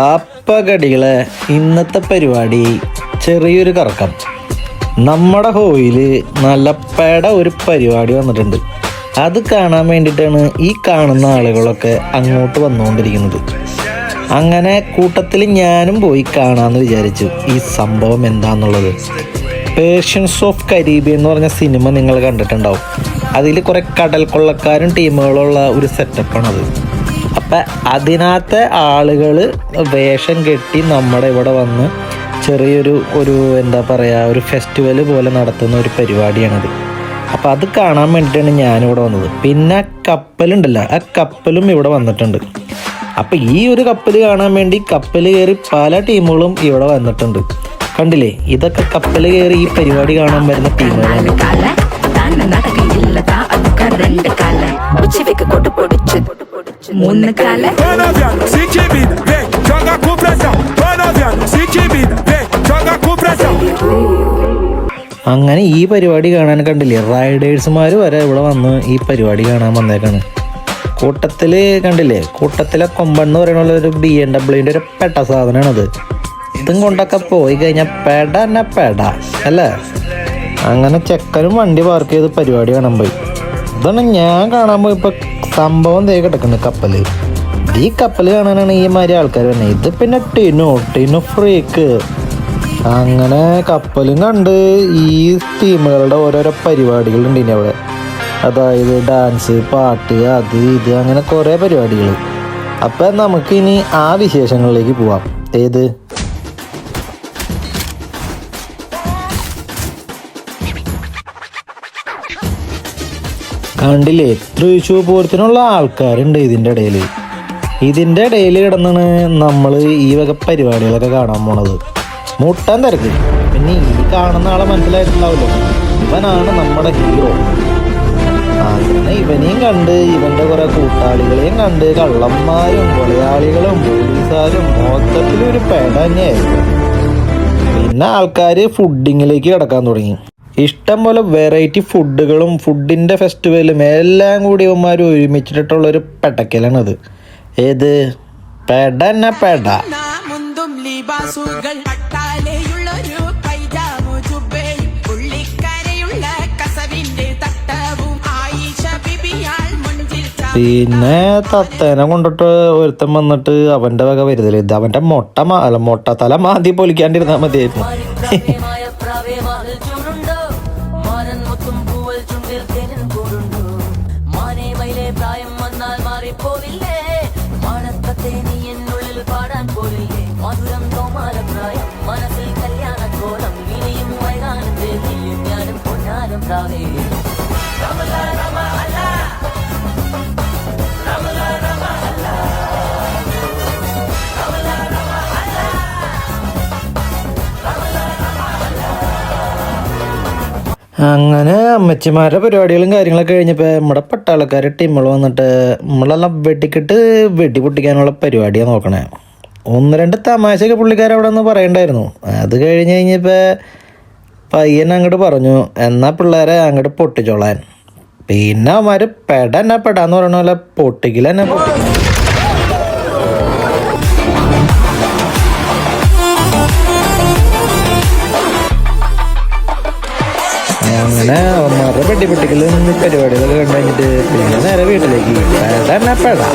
അപ്പകടികളെ ഇന്നത്തെ പരിപാടി ചെറിയൊരു കറക്കം. നമ്മുടെ ഹോയിൽ നല്ല പെട ഒരു പരിപാടി വന്നിട്ടുണ്ട്. അത് കാണാൻ വേണ്ടിയിട്ടാണ് ഈ കാണുന്ന ആളുകളൊക്കെ അങ്ങോട്ട് വന്നുകൊണ്ടിരിക്കുന്നത്. അങ്ങനെ കൂട്ടത്തിൽ ഞാനും പോയി കാണാമെന്ന് വിചാരിച്ചു ഈ സംഭവം എന്താണെന്നുള്ളത്. പേർഷ്യൻസ് ഓഫ് കരീബിയൻ എന്ന് പറഞ്ഞ സിനിമ നിങ്ങൾ കണ്ടിട്ടുണ്ടാവും. അതിൽ കുറേ കടൽ കൊള്ളക്കാരും ടീമുകളുള്ള ഒരു സെറ്റപ്പാണത്. അപ്പം അതിനകത്തെ ആളുകൾ വേഷം കെട്ടി നമ്മുടെ ഇവിടെ വന്ന് ചെറിയൊരു എന്താ പറയുക, ഒരു ഫെസ്റ്റിവൽ പോലെ നടത്തുന്ന ഒരു പരിപാടിയാണത്. അപ്പോൾ അത് കാണാൻ വേണ്ടിയിട്ടാണ് ഞാനിവിടെ വന്നത്. പിന്നെ കപ്പലുണ്ടല്ലോ, ആ കപ്പലും ഇവിടെ വന്നിട്ടുണ്ട്. അപ്പോൾ ഈ ഒരു കപ്പൽ കാണാൻ വേണ്ടി കപ്പൽ കയറി പല ടീമുകളും ഇവിടെ വന്നിട്ടുണ്ട്. കണ്ടില്ലേ, ഇതൊക്കെ കപ്പൽ കയറി ഈ പരിപാടി കാണാൻ വരുന്ന ടീമുകളാണ്. അങ്ങനെ ഈ പരിപാടി കാണാൻ കണ്ടില്ലേ, റൈഡേഴ്സുമാർ വരെ ഇവിടെ വന്ന് ഈ പരിപാടി കാണാൻ വന്നേക്കാണ്. കൂട്ടത്തിൽ കണ്ടില്ലേ, കൂട്ടത്തിലെ കൊമ്പെന്ന് പറയുന്ന ഒരു BMW ഒരു പെട്ട സാധനമാണത്. ഇതും കൊണ്ടൊക്കെ പോയി കഴിഞ്ഞാൽ പെട തന്നെ പെട അല്ലേ. അങ്ങനെ ചെക്കനും വണ്ടി പാർക്ക് ചെയ്ത് പരിപാടി കാണാൻ പോയി. ഇതാണ് ഞാൻ കാണാൻ പോയി. ഇപ്പോൾ സംഭവം തേ കിടക്കുന്നത് കപ്പൽ. ഈ കപ്പൽ കാണാനാണ് ഈ മാതിരി ആൾക്കാർ തന്നെ. ഇത് പിന്നെ ടിനു ഫ്രീക്ക്. അങ്ങനെ കപ്പലും കണ്ട് ഈ ടീമുകളുടെ ഓരോരോ പരിപാടികളുണ്ട് ഇനി അവിടെ. അതായത് ഡാൻസ്, പാട്ട്, അത് ഇത് അങ്ങനെ കുറേ പരിപാടികൾ. അപ്പം നമുക്കിനി ആ വിശേഷങ്ങളിലേക്ക് പോവാം. ഏത് കണ്ടില്ലേ, തൃശ്ശൂർ പൂരത്തിനുള്ള ആൾക്കാരുണ്ട് ഇതിൻ്റെ ഇടയിൽ കിടന്നാണ് നമ്മൾ ഈ വക പരിപാടികളൊക്കെ കാണാൻ പോണത്. മുട്ടാൻ തിരക്ക്. പിന്നെ ഈ കാണുന്ന ആളെ മനസ്സിലായിട്ടുണ്ടാവല്ലോ, ഇവനാണ് നമ്മുടെ ഹീറോ. അങ്ങനെ ഇവനെയും കണ്ട് ഇവൻ്റെ കുറേ കൂട്ടാളികളെയും കണ്ട് കള്ളന്മാരും കൊലയാളികളും പോലീസുകാരും മൊത്തത്തിലൊരു പേട തന്നെയായിരുന്നു. പിന്നെ ആൾക്കാർ ഫുഡിങ്ങിലേക്ക് കിടക്കാൻ തുടങ്ങി. ഇഷ്ടം പോലെ വെറൈറ്റി ഫുഡുകളും ഫുഡിൻ്റെ ഫെസ്റ്റിവലും എല്ലാം കൂടി ഇവന്മാർ ഒരുമിച്ചിട്ടുള്ളൊരു പെടക്കലാണത്. ഏത് പെട തന്നെ പെട. പിന്നെ തത്തേനെ കൊണ്ടിട്ട് ഒരുത്തൻ വന്നിട്ട് അവൻ്റെ വക വരുന്നില്ല. ഇത് അവൻ്റെ മൊട്ട തല മാന്തി പൊലിക്കാണ്ടിരുന്നാൽ മതിയായിരുന്നു. അങ്ങനെ അമ്മച്ചിമാരുടെ പരിപാടികളും കാര്യങ്ങളൊക്കെ കഴിഞ്ഞപ്പോൾ നമ്മുടെ പട്ടാളക്കാരെ ടീമുകൾ വന്നിട്ട് നമ്മളെല്ലാം വെടി പൊട്ടിക്കാനുള്ള പരിപാടിയാണ് നോക്കണേ. 1-2 തമാശയൊക്കെ പുള്ളിക്കാരവിടെ നിന്ന് പറയണ്ടായിരുന്നു. അത് കഴിഞ്ഞ് കഴിഞ്ഞപ്പോൾ പയ്യൻ അങ്ങോട്ട് പറഞ്ഞു, എന്നാൽ പിള്ളേരെ അങ്ങോട്ട് പൊട്ടിച്ചോളാൻ. പിന്നെ അവന്മാർ പെടാന്ന് പറയണ പോലെ പൊട്ടിക്കില്ല തന്നെ പൊട്ടി. അങ്ങനെ അവന്മാരുടെ വെടിപ്പൊട്ടിക്കലും പരിപാടികളൊക്കെ കണ്ടു കഴിഞ്ഞിട്ട് പിന്നെ നേരെ വീട്ടിലേക്ക് പെടാ.